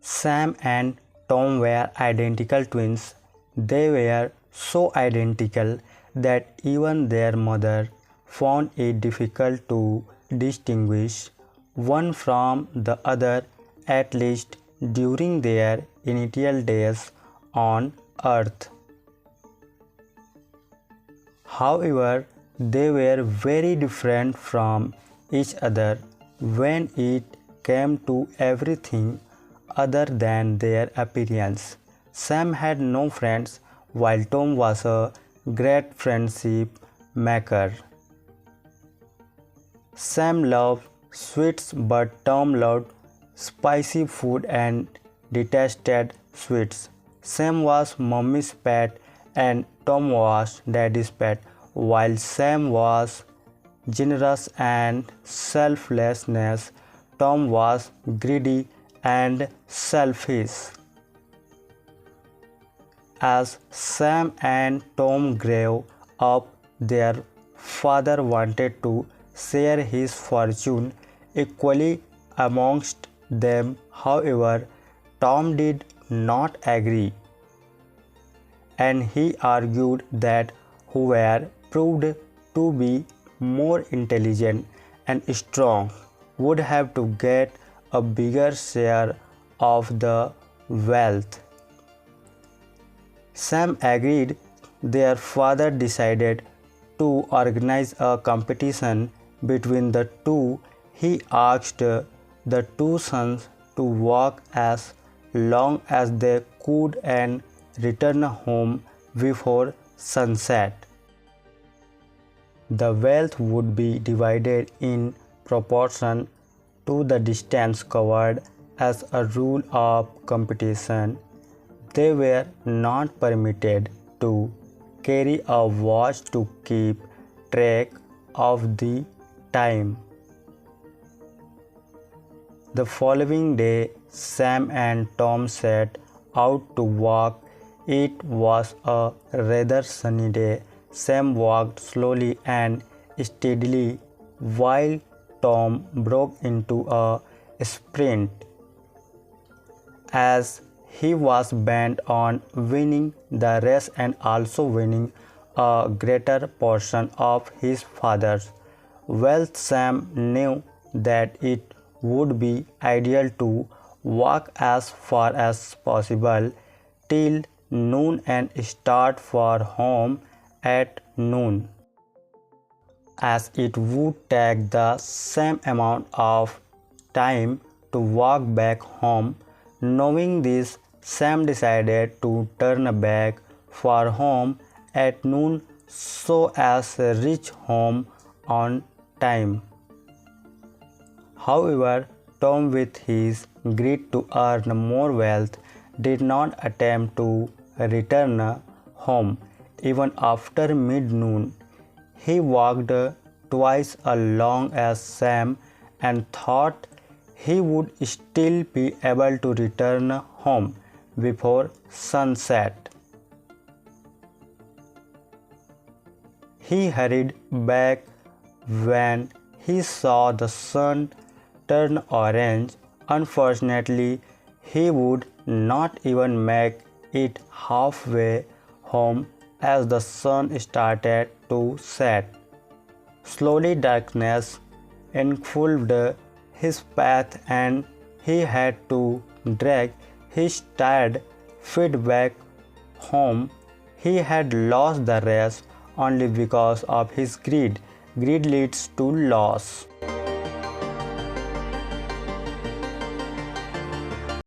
Sam and Tom were identical twins. They were so identical that even their mother found it difficult to distinguish one from the other, at least during their initial days on Earth. However, they were very different from each other when it came to everything other than their appearance. Sam had no friends, while Tom was a great friendship maker. Sam loved sweets, but Tom loved spicy food and detested sweets. Sam was mommy's pet and Tom was daddy's pet. While Sam was generous and selflessness, Tom was greedy and selfish. As Sam and Tom grew up, their father wanted to share his fortune equally amongst them. However, Tom did not agree, and he argued that whoever proved to be more intelligent and strong would have to get a bigger share of the wealth. Sam agreed. Their father decided to organize a competition between the two. He asked the two sons to walk as long as they could and return home before sunset. The wealth would be divided in proportion to the distance covered. As a rule of competition, they were not permitted to carry a watch to keep track of the time. The following day, Sam and Tom set out to walk. It was a rather sunny day. Sam walked slowly and steadily while Tom broke into a sprint. As he was bent on winning the race and also winning a greater portion of his father's wealth, Sam knew that it would be ideal to walk as far as possible till noon and start for home at noon, as it would take the same amount of time to walk back home. Knowing this, Sam decided to turn back for home at noon so as to reach home on time. However, Tom, with his greed to earn more wealth, did not attempt to return home even after mid-noon. He walked twice as long as Sam and thought he would still be able to return home before sunset. He hurried back when he saw the sun turn orange. Unfortunately, he would not even make it halfway home as the sun started to set. Slowly, darkness engulfed his path and he had to drag his tired feet back home. He had lost the race only because of his greed. Greed leads to loss.